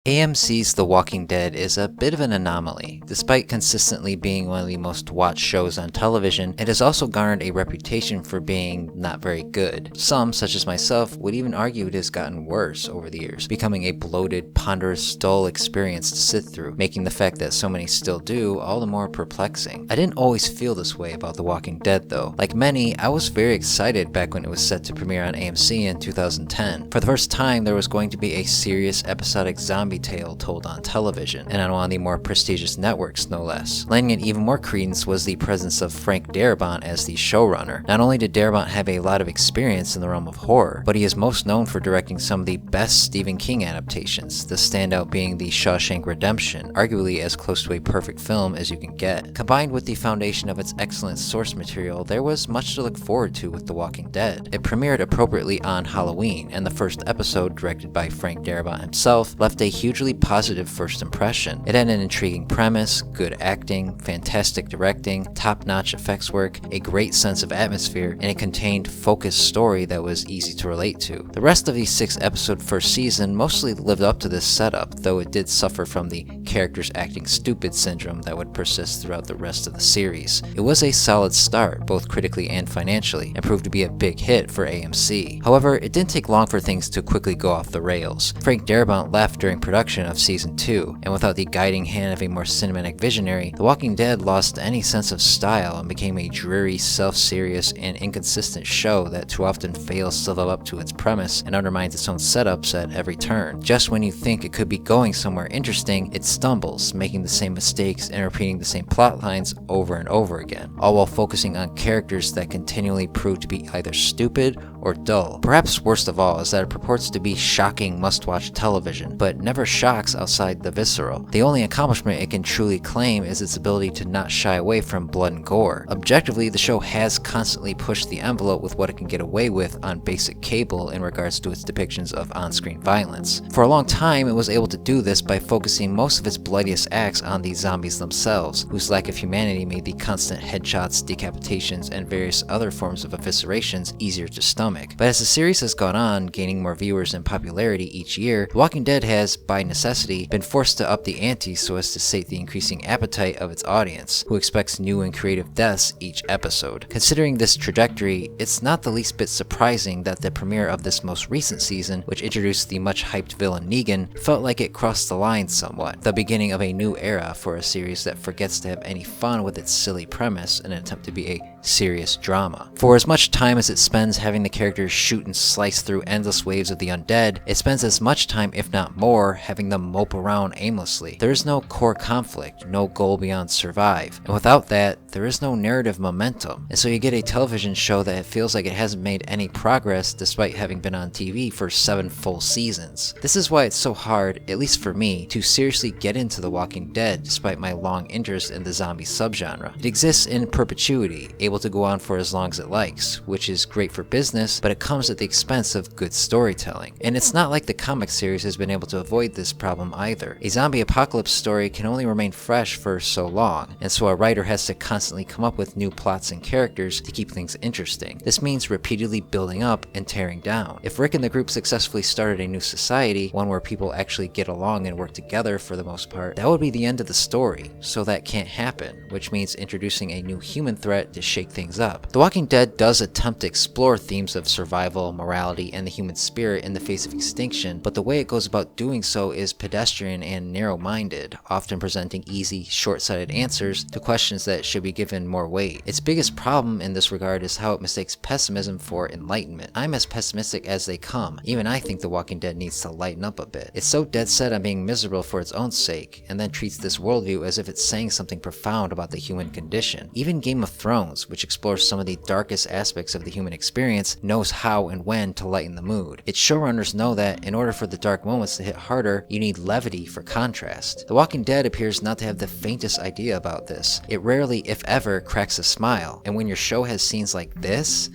AMC's The Walking Dead is a bit of an anomaly. Despite consistently being one of the most watched shows on television, it has also garnered a reputation for being not very good. Some, such as myself, would even argue it has gotten worse over the years, becoming a bloated, ponderous, dull experience to sit through, making the fact that so many still do all the more perplexing. I didn't always feel this way about The Walking Dead though. Like many, I was very excited back when it was set to premiere on AMC in 2010. For the first time, there was going to be a serious episodic zombie tale told on television, and on one of the more prestigious networks no less. Lending it even more credence was the presence of Frank Darabont as the showrunner. Not only did Darabont have a lot of experience in the realm of horror, but he is most known for directing some of the best Stephen King adaptations, the standout being the Shawshank Redemption, arguably as close to a perfect film as you can get. Combined with the foundation of its excellent source material, there was much to look forward to with The Walking Dead. It premiered appropriately on Halloween, and the first episode, directed by Frank Darabont himself, left a hugely positive first impression. It had an intriguing premise, good acting, fantastic directing, top-notch effects work, a great sense of atmosphere, and a contained, focused story that was easy to relate to. The rest of the 6-episode first season mostly lived up to this setup, though it did suffer from the characters acting stupid syndrome that would persist throughout the rest of the series. It was a solid start, both critically and financially, and proved to be a big hit for AMC. However, it didn't take long for things to quickly go off the rails. Frank Darabont left during production of season 2, and without the guiding hand of a more cinematic visionary, The Walking Dead lost any sense of style and became a dreary, self-serious, and inconsistent show that too often fails to live up to its premise and undermines its own setups at every turn. Just when you think it could be going somewhere interesting, it stumbles, making the same mistakes and repeating the same plot lines over and over again, all while focusing on characters that continually prove to be either stupid or dull. Perhaps worst of all is that it purports to be shocking must-watch television, but never shocks outside the visceral. The only accomplishment it can truly claim is its ability to not shy away from blood and gore. Objectively, the show has constantly pushed the envelope with what it can get away with on basic cable in regards to its depictions of on-screen violence. For a long time, it was able to do this by focusing most of its bloodiest acts on the zombies themselves, whose lack of humanity made the constant headshots, decapitations, and various other forms of eviscerations easier to stomach. But as the series has gone on, gaining more viewers and popularity each year, The Walking Dead has, by necessity, been forced to up the ante so as to sate the increasing appetite of its audience, who expects new and creative deaths each episode. Considering this trajectory, it's not the least bit surprising that the premiere of this most recent season, which introduced the much hyped villain Negan, felt like it crossed the line somewhat, the beginning of a new era for a series that forgets to have any fun with its silly premise in an attempt to be a serious drama. For as much time as it spends having the characters shoot and slice through endless waves of the undead, it spends as much time, if not more, having them mope around aimlessly. There is no core conflict, no goal beyond survive, and without that, there is no narrative momentum, and so you get a television show that it feels like it hasn't made any progress despite having been on TV for 7 full seasons. This is why it's so hard, at least for me, to seriously get into The Walking Dead despite my long interest in the zombie subgenre. It exists in perpetuity, able to go on for as long as it likes, which is great for business, but it comes at the expense of good storytelling. And it's not like the comic series has been able to avoid this problem either. A zombie apocalypse story can only remain fresh for so long, and so a writer has to constantly come up with new plots and characters to keep things interesting. This means repeatedly building up and tearing down. If Rick and the group successfully started a new society, one where people actually get along and work together for the most part, that would be the end of the story. So that can't happen, which means introducing a new human threat to shake things up. The Walking Dead does attempt to explore themes of survival, morality, and the human spirit in the face of extinction, but the way it goes about doing so is pedestrian and narrow-minded, often presenting easy, short-sighted answers to questions that should be given more weight. Its biggest problem in this regard is how it mistakes pessimism for enlightenment. I'm as pessimistic as they come. Even I think The Walking Dead needs to lighten up a bit. It's so dead set on being miserable for its own sake, and then treats this worldview as if it's saying something profound about the human condition. Even Game of Thrones, which explores some of the darkest aspects of the human experience, knows how and when to lighten the mood. Its showrunners know that in order for the dark moments to hit harder, you need levity for contrast. The Walking Dead appears not to have the faintest idea about this. It rarely, if ever, cracks a smile, and when your show has scenes like this,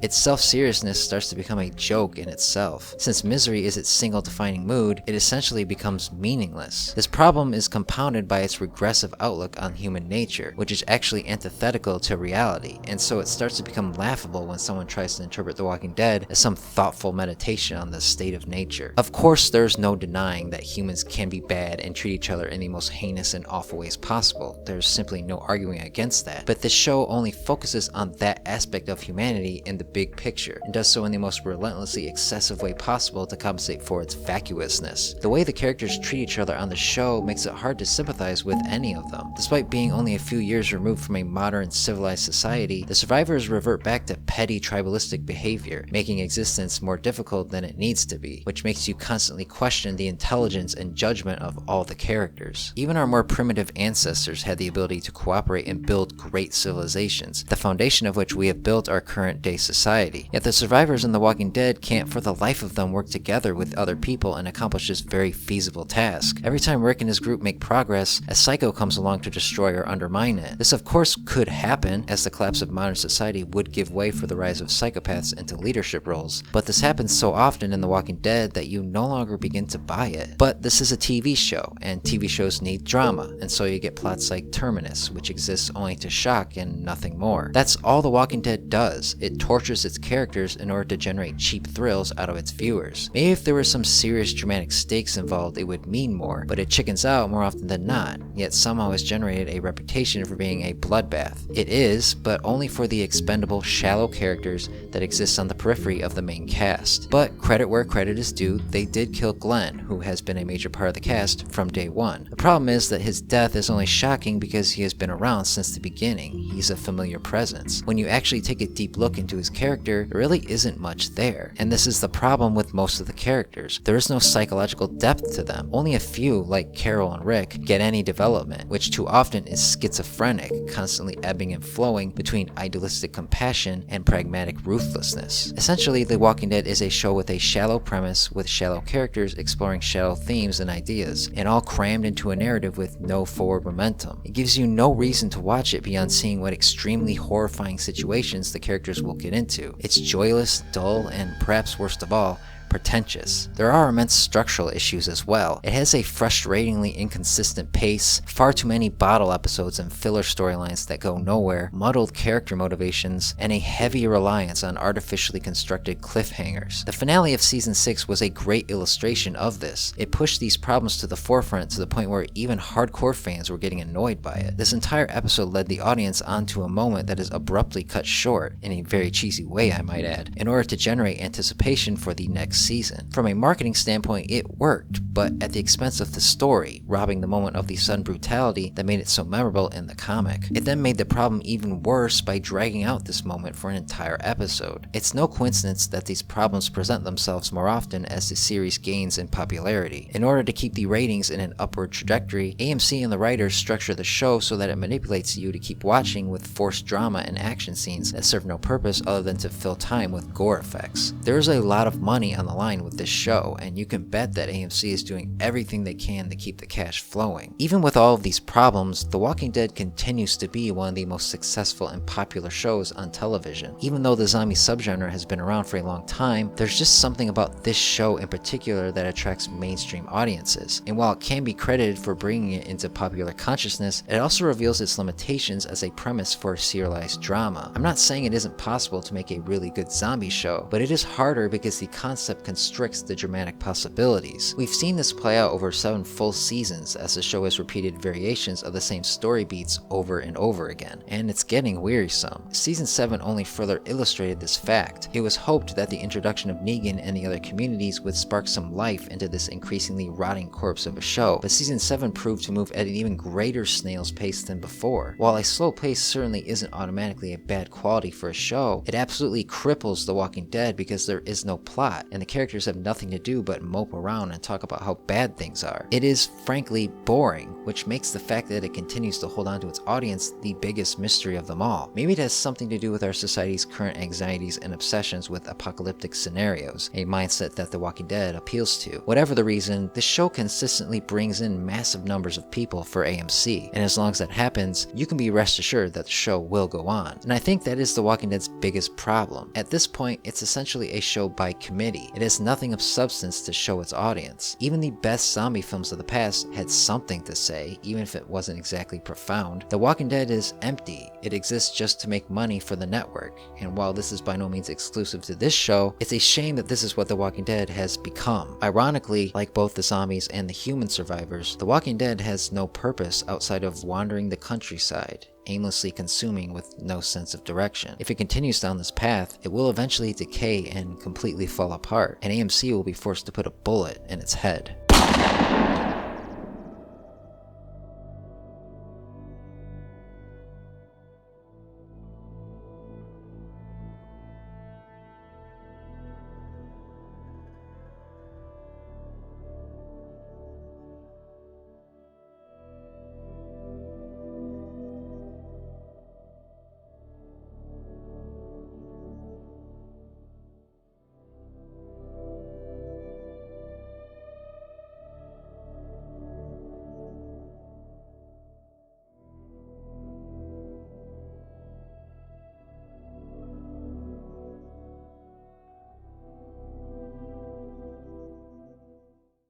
Its self-seriousness starts to become a joke in itself. Since misery is its single defining mood, it essentially becomes meaningless. This problem is compounded by its regressive outlook on human nature, which is actually antithetical to reality, and so it starts to become laughable when someone tries to interpret The Walking Dead as some thoughtful meditation on the state of nature. Of course, there's no denying that humans can be bad and treat each other in the most heinous and awful ways possible. There's simply no arguing against that. But this show only focuses on that aspect of humanity in the big picture, and does so in the most relentlessly excessive way possible to compensate for its vacuousness. The way the characters treat each other on the show makes it hard to sympathize with any of them. Despite being only a few years removed from a modern civilized society, the survivors revert back to petty tribalistic behavior, making existence more difficult than it needs to be, which makes you constantly question the intelligence and judgment of all the characters. Even our more primitive ancestors had the ability to cooperate and build great civilizations, the foundation of which we have built our current day society. Yet the survivors in The Walking Dead can't for the life of them work together with other people and accomplish this very feasible task. Every time Rick and his group make progress, a psycho comes along to destroy or undermine it. This of course could happen, as the collapse of modern society would give way for the rise of psychopaths into leadership roles, but this happens so often in The Walking Dead that you no longer begin to buy it. But this is a TV show, and TV shows need drama, and so you get plots like Terminus, which exists only to shock and nothing more. That's all The Walking Dead does. It tortures its characters in order to generate cheap thrills out of its viewers. Maybe if there were some serious dramatic stakes involved, it would mean more, but it chickens out more often than not, yet somehow has generated a reputation for being a bloodbath. It is, but only for the expendable, shallow characters that exist on the periphery of the main cast. But credit where credit is due, they did kill Glenn, who has been a major part of the cast from day one. The problem is that his death is only shocking because he has been around since the beginning. He's a familiar presence. When you actually take a deep look into his character, there really isn't much there. And this is the problem with most of the characters. There is no psychological depth to them. Only a few, like Carol and Rick, get any development, which too often is schizophrenic, constantly ebbing and flowing between idealistic compassion and pragmatic ruthlessness. Essentially, The Walking Dead is a show with a shallow premise, with shallow characters exploring shallow themes and ideas, and all crammed into a narrative with no forward momentum. It gives you no reason to watch it beyond seeing what extremely horrifying situations the characters will get into. It's joyless, dull, and perhaps worst of all, pretentious. There are immense structural issues as well. It has a frustratingly inconsistent pace, far too many bottle episodes and filler storylines that go nowhere, muddled character motivations, and a heavy reliance on artificially constructed cliffhangers. The finale of season 6 was a great illustration of this. It pushed these problems to the forefront to the point where even hardcore fans were getting annoyed by it. This entire episode led the audience onto a moment that is abruptly cut short, in a very cheesy way I might add, in order to generate anticipation for the next season. From a marketing standpoint, it worked, but at the expense of the story, robbing the moment of the sudden brutality that made it so memorable in the comic. It then made the problem even worse by dragging out this moment for an entire episode. It's no coincidence that these problems present themselves more often as the series gains in popularity. In order to keep the ratings in an upward trajectory, AMC and the writers structure the show so that it manipulates you to keep watching with forced drama and action scenes that serve no purpose other than to fill time with gore effects. There is a lot of money on the line with this show, and you can bet that AMC is doing everything they can to keep the cash flowing. Even with all of these problems, The Walking Dead continues to be one of the most successful and popular shows on television. Even though the zombie subgenre has been around for a long time, there's just something about this show in particular that attracts mainstream audiences. And while it can be credited for bringing it into popular consciousness, it also reveals its limitations as a premise for serialized drama. I'm not saying it isn't possible to make a really good zombie show, but it is harder because the concept constricts the dramatic possibilities. We've seen this play out over 7 full seasons as the show has repeated variations of the same story beats over and over again, and it's getting wearisome. Season 7 only further illustrated this fact. It was hoped that the introduction of Negan and the other communities would spark some life into this increasingly rotting corpse of a show, but season 7 proved to move at an even greater snail's pace than before. While a slow pace certainly isn't automatically a bad quality for a show, it absolutely cripples The Walking Dead because there is no plot, and the the characters have nothing to do but mope around and talk about how bad things are. It is frankly boring, which makes the fact that it continues to hold on to its audience the biggest mystery of them all. Maybe it has something to do with our society's current anxieties and obsessions with apocalyptic scenarios, a mindset that The Walking Dead appeals to. Whatever the reason, the show consistently brings in massive numbers of people for AMC, and as long as that happens, you can be rest assured that the show will go on. And I think that is The Walking Dead's biggest problem. At this point, it's essentially a show by committee. It has nothing of substance to show its audience. Even the best zombie films of the past had something to say, even if it wasn't exactly profound. The Walking Dead is empty. It exists just to make money for the network, and while this is by no means exclusive to this show, it's a shame that this is what The Walking Dead has become. Ironically, like both the zombies and the human survivors, The Walking Dead has no purpose outside of wandering the countryside, aimlessly consuming with no sense of direction. If it continues down this path, it will eventually decay and completely fall apart, and AMC will be forced to put a bullet in its head.